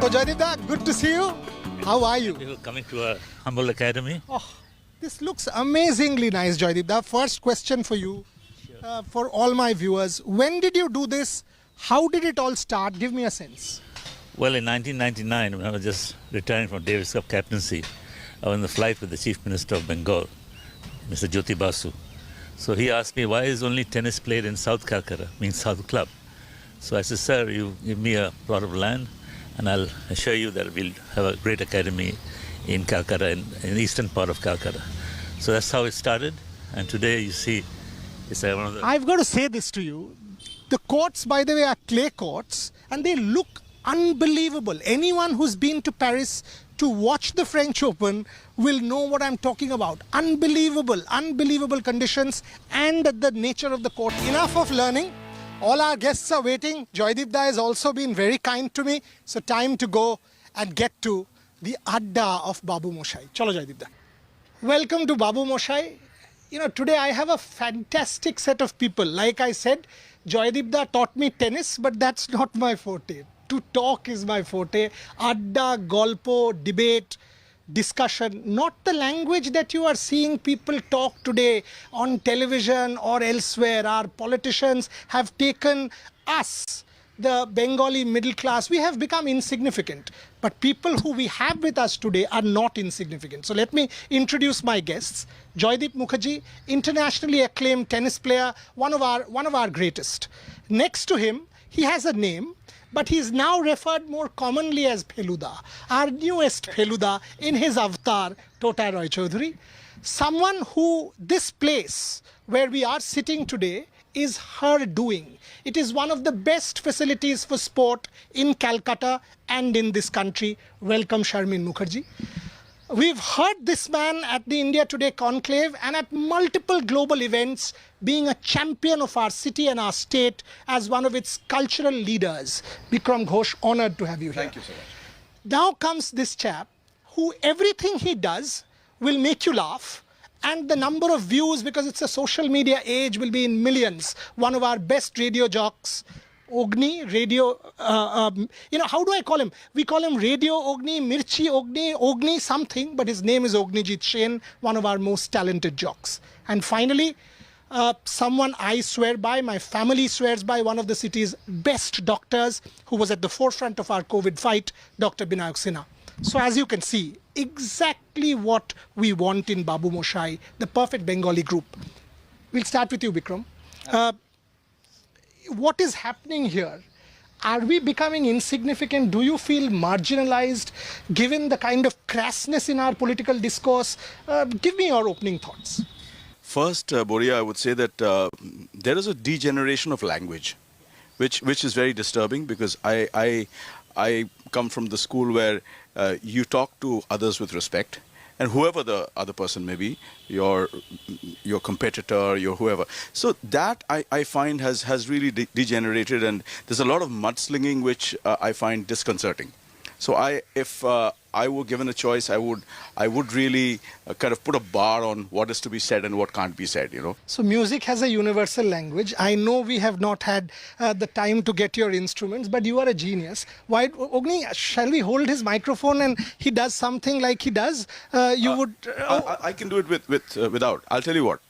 So Joydipda, good to see you. How are you? People coming to our humble academy. Oh, this looks amazingly nice, Joydipda. First question for you, for all my viewers. When did you do this? How did it all start? Give me a sense. Well, in 1999, when I was just retiring from Davis Cup captaincy, I was on the flight with the Chief Minister of Bengal, Mr. Jyoti Basu. So he asked me, why is only tennis played in South Calcutta, means South Club? So I said, sir, you give me a plot of land and I'll assure you that we'll have a great academy in Calcutta, in the eastern part of Calcutta. So that's how it started. And today you see, it's one of the... I've got to say this to you. The courts, by the way, are clay courts and they look unbelievable. Anyone who's been to Paris to watch the French Open will know what I'm talking about. Unbelievable, unbelievable conditions and the nature of the court. Enough of learning. All our guests are waiting. Joydipda has also been very kind to me. So time to go and get to the Adda of Babumoshai. Chalo Joydipda. Welcome to Babumoshai. You know, today I have a fantastic set of people. Like I said, Joydipda taught me tennis, but that's not my forte. To talk is my forte. Adda, golpo, debate, discussion, not the language that you are seeing people talk today on television or elsewhere. Our politicians have taken us, the Bengali middle class, we have become insignificant. But people who we have with us today are not insignificant. So let me introduce my guests. Joydeep Mukherjee, internationally acclaimed tennis player, one of our greatest. Next to him, he has a name, but he is now referred more commonly as Feluda, our newest Feluda in his avatar, Tota Roy Choudhury. Someone who this place where we are sitting today is her doing. It is one of the best facilities for sport in Calcutta and in this country. Welcome, Sharmin Mukherjee. We've heard this man at the India Today conclave and at multiple global events being a champion of our city and our state as one of its cultural leaders. Bikram Ghosh, honored to have you here. Thank you so much. Now comes this chap who everything he does will make you laugh. And the number of views, because it's a social media age, will be in millions. One of our best radio jocks, Ogni, radio, you know, how do I call him? We call him Radio Ogni, Mirchi Ogni, Ogni something, but his name is Ognijit Sen, one of our most talented jocks. And finally, someone I swear by, my family swears by, one of the city's best doctors, who was at the forefront of our COVID fight, Dr. Binayak Sinha. So as you can see, exactly what we want in Babumoshai, the perfect Bengali group. We'll start with you, Bikram. What is happening here? Are we becoming insignificant? Do you feel marginalized given the kind of crassness in our political discourse? Give me your opening thoughts. First, Boria, I would say that there is a degeneration of language, which is very disturbing because I come from the school where you talk to others with respect, and whoever the other person may be, your competitor, your whoever. So that I find has really degenerated, and there's a lot of mudslinging which I find disconcerting. So if I were given a choice, I would really kind of put a bar on what is to be said and what can't be said, you know. So music has a universal language. I know we have not had the time to get your instruments, but you are a genius. Why, Ogni, shall we hold his microphone and he does something like he does? I can do it without. I'll tell you what.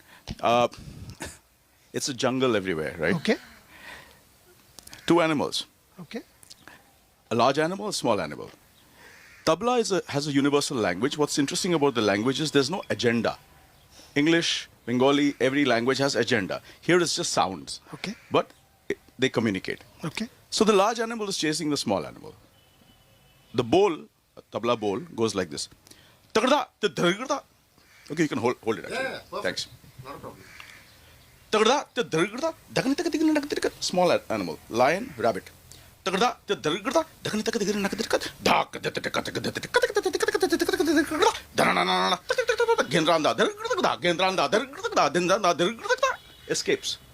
It's a jungle everywhere, right? Okay. Two animals. Okay. A large animal, a small animal. Tabla has a universal language. What's interesting about the language is there's no agenda. English, Bengali, every language has agenda. Here it's just sounds. Okay. But they communicate. Okay. So the large animal is chasing the small animal. The bowl, tabla bowl, goes like this. Okay, you can hold it actually. Yeah, thanks. Not a problem. Small animal. Lion, rabbit. Escapes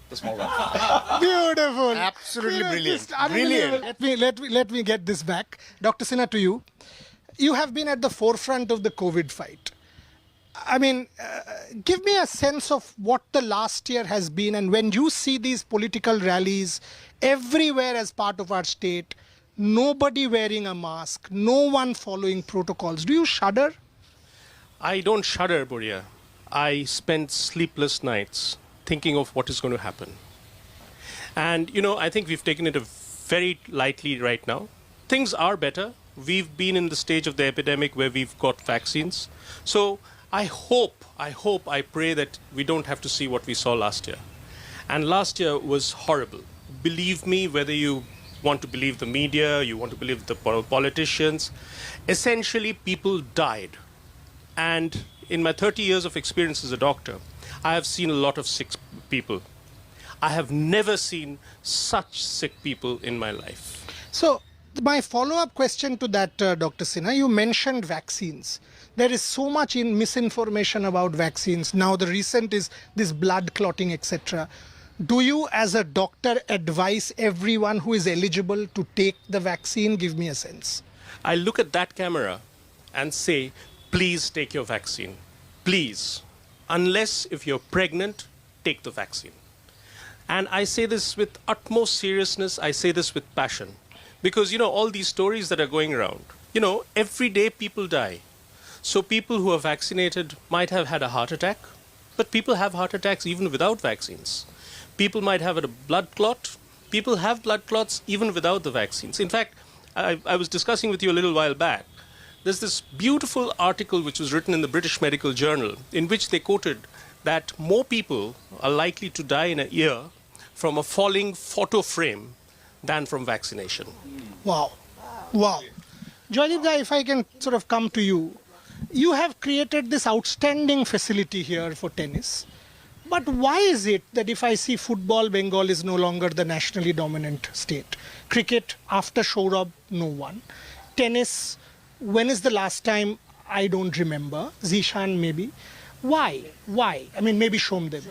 the small one. Beautiful. Absolutely brilliant. Brilliant. Let me get this back. Dr. Sinha, to you. You have been at the forefront of the COVID fight. I mean, give me a sense of what the last year has been, and when you see these political rallies everywhere as part of our state, nobody wearing a mask, no one following protocols. Do you shudder? I don't shudder, Boria. I spent sleepless nights thinking of what is going to happen. And, I think we've taken it very lightly right now. Things are better. We've been in the stage of the epidemic where we've got vaccines. So I pray that we don't have to see what we saw last year. And last year was horrible. Believe me, whether you want to believe the media, you want to believe the politicians, essentially people died. And in my 30 years of experience as a doctor, I have seen a lot of sick people. I have never seen such sick people in my life. So, my follow-up question to that, Dr. Sinha, you mentioned vaccines. There is so much misinformation about vaccines. Now, the recent is this blood clotting, etc. Do you, as a doctor, advise everyone who is eligible to take the vaccine? Give me a sense. I look at that camera and say, please take your vaccine. Please. Unless if you're pregnant, take the vaccine. And I say this with utmost seriousness. I say this with passion. Because, all these stories that are going around, every day people die. So people who are vaccinated might have had a heart attack, but people have heart attacks even without vaccines. People might have a blood clot. People have blood clots even without the vaccines. In fact, I was discussing with you a little while back. There's this beautiful article which was written in the British Medical Journal in which they quoted that more people are likely to die in a year from a falling photo frame than from vaccination. Wow. Wow. Joydeep, if I can sort of come to you. You have created this outstanding facility here for tennis. But why is it that if I see football, Bengal is no longer the nationally dominant state? Cricket, after Saurabh, no one. Tennis, when is the last time? I don't remember. Zishan, maybe. Why? Why? I mean, maybe Shomdev.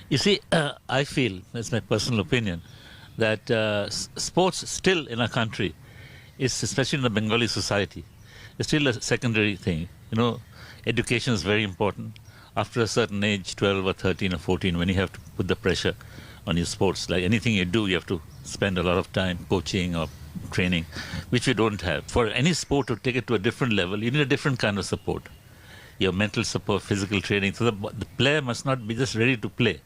You see, I feel, that's my personal opinion, that sports still in our country, is especially in the Bengali society, is still a secondary thing. Education is very important. After a certain age, 12 or 13 or 14, when you have to put the pressure on your sports, like anything you do, you have to spend a lot of time coaching or training, which we don't have. For any sport to take it to a different level, you need a different kind of support. Your mental support, physical training. So the player must not be just ready to play,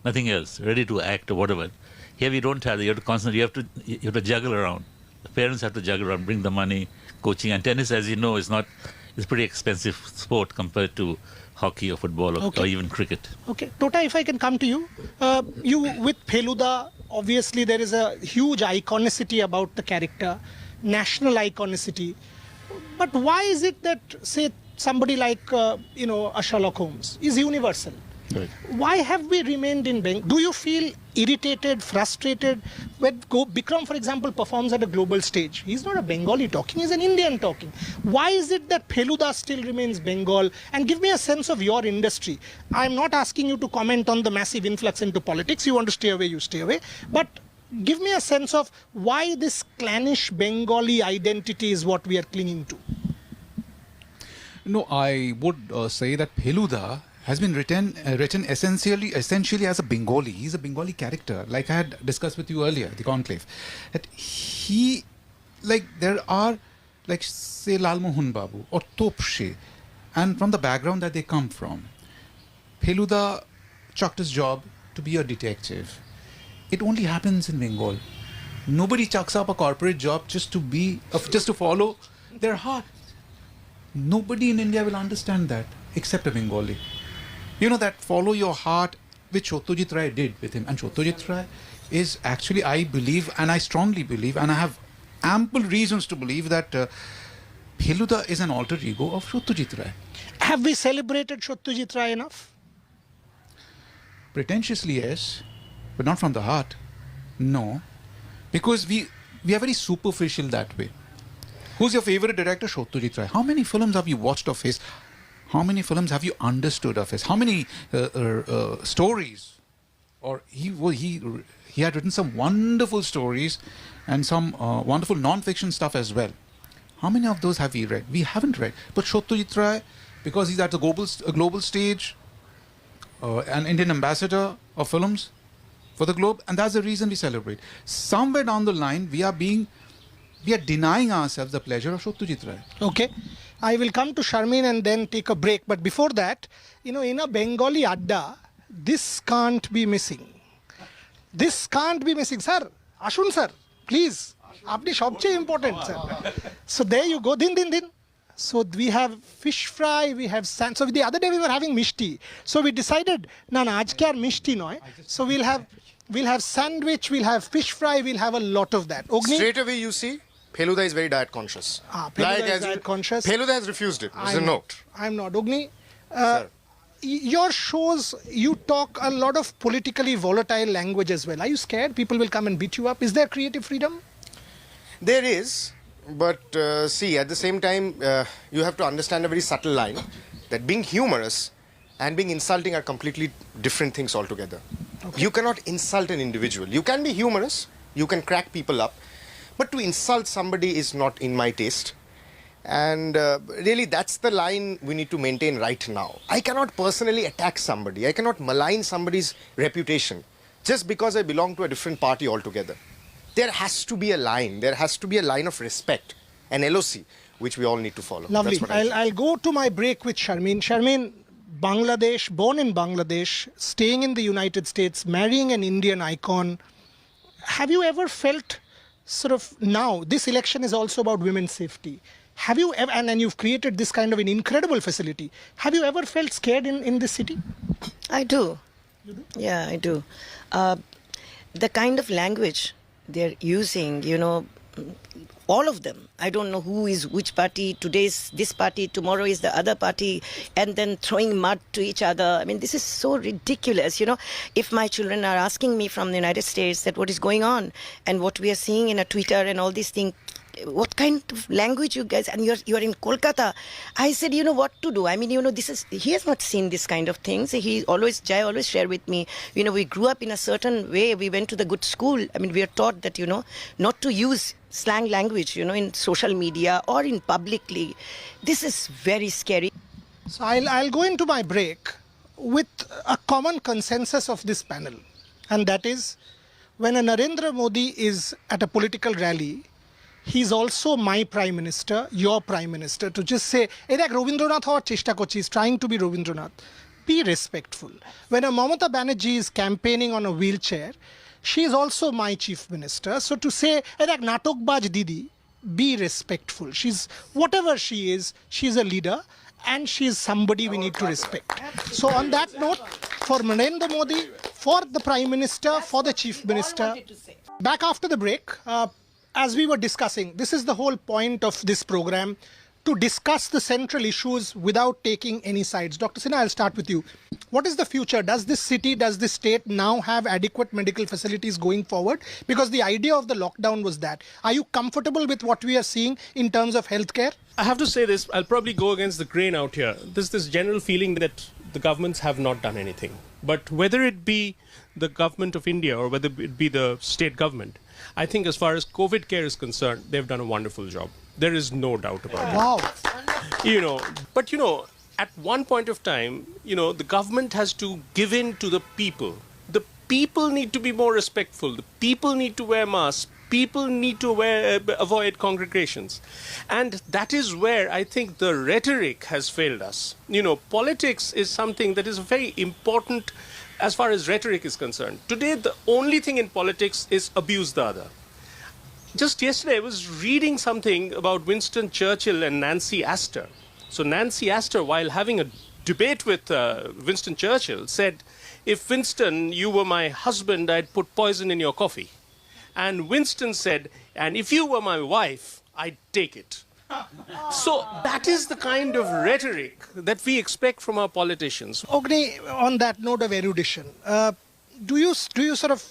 nothing else, ready to act or whatever. Here we don't have that. You have to constantly, you have to juggle around. The parents have to juggle around, bring the money, coaching. And tennis, as you know, is a pretty expensive sport compared to hockey or football or even cricket. Okay. Tota, if I can come to you. You, with Feluda, obviously there is a huge iconicity about the character, national iconicity. But why is it that, say, somebody like, a Sherlock Holmes is universal? Right. Why have we remained in Bengal? Do you feel irritated, frustrated when Bikram, for example, performs at a global stage? He's not a Bengali talking, he's an Indian talking. Why is it that Feluda still remains Bengal? And give me a sense of your industry. I'm not asking you to comment on the massive influx into politics. You want to stay away, you stay away. But give me a sense of why this clannish Bengali identity is what we are clinging to. No, I would say that Feluda has been written essentially as a Bengali. He's a Bengali character, like I had discussed with you earlier, the conclave. That there are, say, Lal Mohan Babu or Topshe, and from the background that they come from, Feluda chucked his job to be a detective. It only happens in Bengal. Nobody chucks up a corporate job just to follow their heart. Nobody in India will understand that except a Bengali. That follow your heart, which Satyajit Ray did with him. And Satyajit Ray is actually, I believe, and I strongly believe, and I have ample reasons to believe that Feluda is an alter ego of Satyajit Ray. Have we celebrated Satyajit Ray enough? Pretentiously, yes, but not from the heart. No, because we are very superficial that way. Who's your favorite director? Satyajit Ray. How many films have you watched of his? How many films have you understood of his? How many stories? Or he had written some wonderful stories and some wonderful non-fiction stuff as well. How many of those have we read? We haven't read. But Satyajit Ray, because he's at the global stage, an Indian ambassador of films for the globe, and that's the reason we celebrate. Somewhere down the line, we are being we are denying ourselves the pleasure of Satyajit Ray. Okay. I will come to Sharmin and then take a break. But before that, in a Bengali adda, this can't be missing. This can't be missing. Sir, Ashun sir, please. Apni sabche important, sir. So there you go. Din. So we have fish fry, we have sand. So the other day we were having mishti. So we decided, ajke ar mishti noy. So we'll have sandwich, we'll have fish fry, we'll have a lot of that. Ogni? Straight away you see, Feluda is very diet conscious. Feluda is diet conscious. Feluda has refused it. It's a note. I'm not. Ogni, your shows, you talk a lot of politically volatile language as well. Are you scared people will come and beat you up? Is there creative freedom? There is, but see, at the same time, you have to understand a very subtle line that being humorous and being insulting are completely different things altogether. Okay. You cannot insult an individual. You can be humorous, you can crack people up, but to insult somebody is not in my taste. And really, that's the line we need to maintain right now. I cannot personally attack somebody. I cannot malign somebody's reputation just because I belong to a different party altogether. There has to be a line. There has to be a line of respect, an LOC, which we all need to follow. Lovely. That's what I'll go to my break with Sharmin. Sharmin, Bangladesh, born in Bangladesh, staying in the United States, marrying an Indian icon. Have you ever felt sort of now, this election is also about women's safety. Have you ever, and you've created this kind of an incredible facility, have you ever felt scared in this city? I do. You do? Yeah, I do. The kind of language they're using, all of them. I don't know who is which party. Today is this party, tomorrow is the other party, and then throwing mud to each other. I mean, this is so ridiculous. If my children are asking me from the United States that what is going on and what we are seeing in a Twitter and all these things, what kind of language you guys, and you're in Kolkata. I said, what to do? I mean, he has not seen this kind of things. Jai always share with me, we grew up in a certain way. We went to the good school. I mean, we are taught that, not to use slang language, in social media or in publicly. This is very scary. So I'll go into my break with a common consensus of this panel. And that is, when a Narendra Modi is at a political rally, he's also my prime minister, your prime minister, to just say, Edak Rabindranath hawar cheshta korchi, he's trying to be Rabindranath. Be respectful. When a Mamata Banerjee is campaigning on a wheelchair, she is also my chief minister. So to say, Edak Natokbaj Didi, be respectful. She's, whatever she is, she's a leader and she's somebody we need to respect. So on that note, for Narendra Modi, for the prime minister, for the chief minister, back after the break, as we were discussing, this is the whole point of this program, to discuss the central issues without taking any sides. Dr. Sinha, I'll start with you. What is the future? Does this city, does this state now have adequate medical facilities going forward? Because the idea of the lockdown was that. Are you comfortable with what we are seeing in terms of healthcare? I have to say this, I'll probably go against the grain out here. There's this general feeling that the governments have not done anything. But whether it be the government of India or whether it be the state government, I think as far as COVID care is concerned, they've done a wonderful job. There is no doubt about it. Wow. But at one point of time, the government has to give in to the people. The people need to be more respectful. The people need to wear masks. People need to avoid congregations. And that is where I think the rhetoric has failed us. Politics is something that is very important as far as rhetoric is concerned. Today, the only thing in politics is abuse the other. Just yesterday, I was reading something about Winston Churchill and Nancy Astor. So Nancy Astor, while having a debate with Winston Churchill, said, if Winston, you were my husband, I'd put poison in your coffee. And Winston said, and if you were my wife, I'd take it. So that is the kind of rhetoric that we expect from our politicians. Ogni, on that note of erudition, do you sort of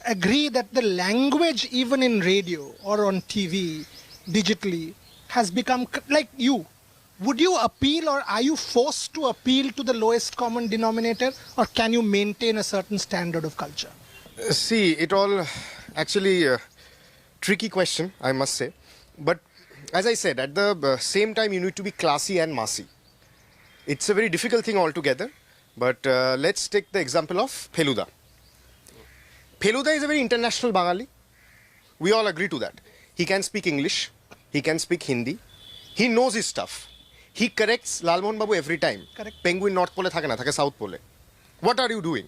agree that the language even in radio or on TV, digitally, has become like you? Would you appeal, or are you forced to appeal to the lowest common denominator, or can you maintain a certain standard of culture? See, it all actually tricky question, I must say. But as I said, at the same time, you need to be classy and massy. It's a very difficult thing altogether. But let's take the example of Feluda. Feluda is a very international Bengali. We all agree to that. He can speak English. He can speak Hindi. He knows his stuff. He corrects Lal Mohan Babu every time. Correct. Penguin North Pole thake na, thake South Pole. What are you doing?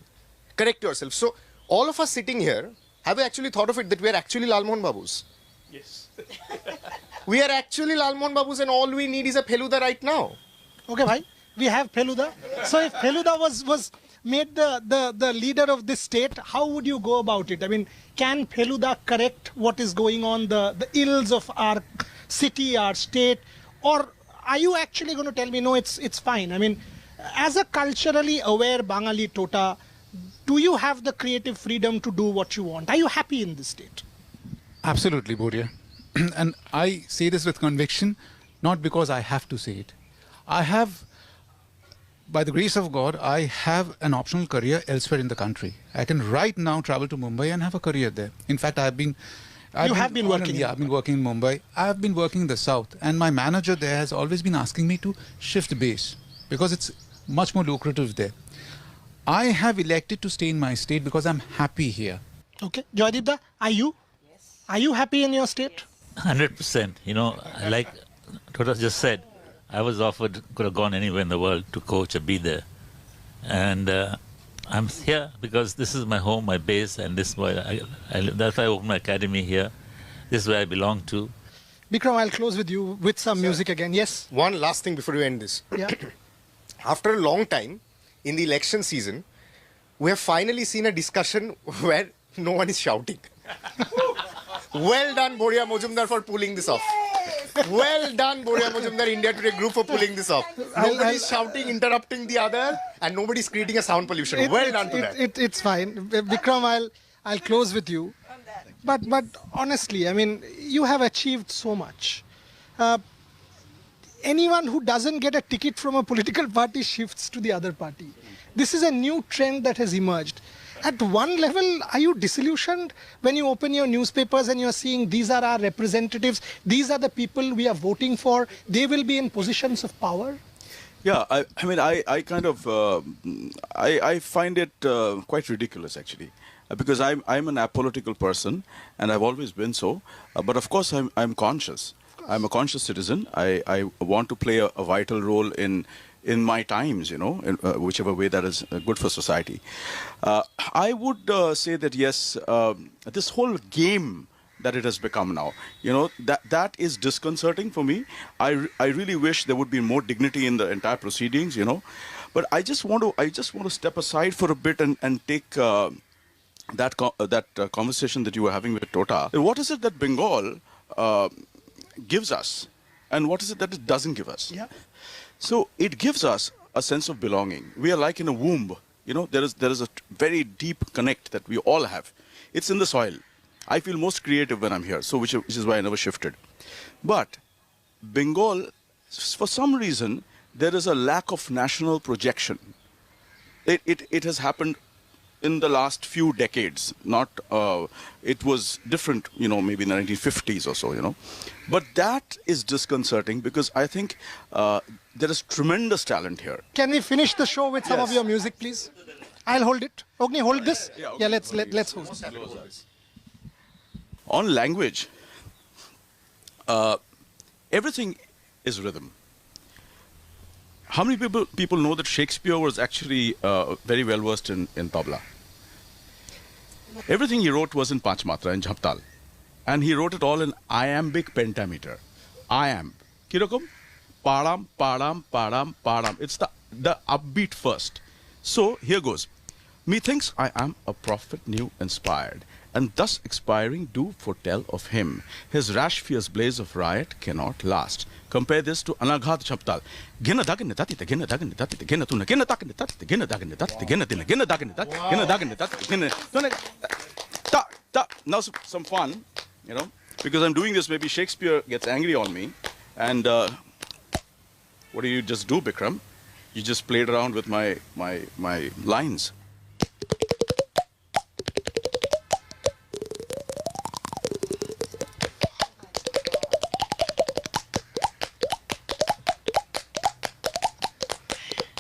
Correct yourself. So, all of us sitting here, have you actually thought of it that we are actually Lal Mohan Babus? Yes. We are actually Lal Mohan Babus and all we need is a Feluda right now. Okay, bhai, we have Feluda. So if Feluda was made the leader of this state, how would you go about it? I mean, can Feluda correct what is going on, the ills of our city, our state? Or are you actually going to tell me, no, it's fine? I mean, as a culturally aware Bangali Tota, do you have the creative freedom to do what you want? Are you happy in this state? Absolutely, Boria. And I say this with conviction, not because I have to say it. I have, by the grace of God, I have an optional career elsewhere in the country. I can right now travel to Mumbai and have a career there. In fact, I've been working. Yeah, I've been working in Mumbai. I've been working in the south, and my manager there has always been asking me to shift base because it's much more lucrative there. I have elected to stay in my state because I'm happy here. Okay, Joydeepda, are you? Yes. Are you happy in your state? 100%. You know, like Tota just said, I was offered, could have gone anywhere in the world to coach or be there. And I'm here because this is my home, my base, and this is why that's why I opened my academy here. This is where I belong to. Bikram, I'll close with you with some music again. Yes? One last thing before you end this. Yeah. After a long time, in the election season, we have finally seen a discussion where no one is shouting. Well done, Boria Majumdar, for pulling this off. Well done, Boria Majumdar, India Today group, for pulling this off. Nobody's shouting, interrupting the other, and nobody's creating a sound pollution. Well done to that. It's fine. Bikram, I'll close with you. But honestly, I mean, you have achieved so much. Anyone who doesn't get a ticket from a political party shifts to the other party. This is a new trend that has emerged. At one level, are you disillusioned when you open your newspapers and you're seeing these are our representatives, these are the people we are voting for, they will be in positions of power? Yeah, I mean, I kind of, I find it quite ridiculous, actually. Because I'm an apolitical person, and I've always been so. But of course, I'm conscious. I'm a conscious citizen. I want to play a vital role in my times, you know, in whichever way that is good for society. I would say that, yes, this whole game that it has become now, you know, that is disconcerting for me. I really wish there would be more dignity in the entire proceedings, you know. But I just want to step aside for a bit and take that conversation that you were having with Tota. What is it that Bengal gives us, and what is it that it doesn't give us? Yeah. So it gives us a sense of belonging. We are like in a womb. You know, there is a very deep connect that we all have. It's in the soil. I feel most creative when I'm here, so which is why I never shifted. But Bengal, for some reason, there is a lack of national projection. It has happened in the last few decades. Not it was different, you know, maybe in the 1950s or so, you know. But that is disconcerting because I think there is tremendous talent here. Can we finish the show with some of your music, please? I'll hold it. Ogni, hold this. Yeah, let's hold it. On language, everything is rhythm. How many people know that Shakespeare was actually very well versed in tabla? Everything he wrote was in Panchmatra, in Jhaptal. And he wrote it all in iambic pentameter. Iamb. Kirokum? Padam, padam, padam, padam. It's the upbeat first. So here goes. Methinks I am a prophet new inspired, and thus expiring do foretell of him. His rash fierce blaze of riot cannot last. Compare this to Anaghat Chaptal. Gina dagin tatita, gina dagin tatita, gina tuna, gina takin tatita, gina dagin tatita, gina tila, gina dagin tatita, gina dagin tatita, gina ta. Now some fun, you know, because I'm doing this, maybe Shakespeare gets angry on me. And what do you just do, Bikram? You just played around with my lines.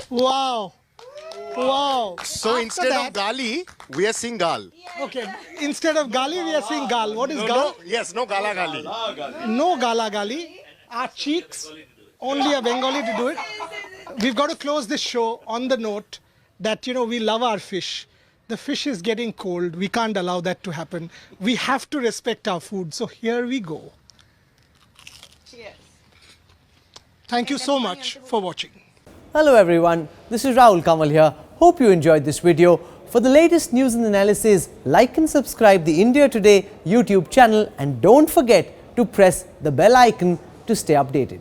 Wow. Wow. So instead of Gali, we are saying Gal. Okay, instead of gali, we are saying gal. What is gal? Yes, no gala gali. No gala gali. Our cheeks, only a Bengali to do it. We've got to close this show on the note that, we love our fish. The fish is getting cold. We can't allow that to happen. We have to respect our food. So here we go. Cheers. Thank you so much for watching. Hello everyone, this is Rahul Kamal here. Hope you enjoyed this video. For the latest news and analysis, like and subscribe the India Today YouTube channel and don't forget to press the bell icon to stay updated.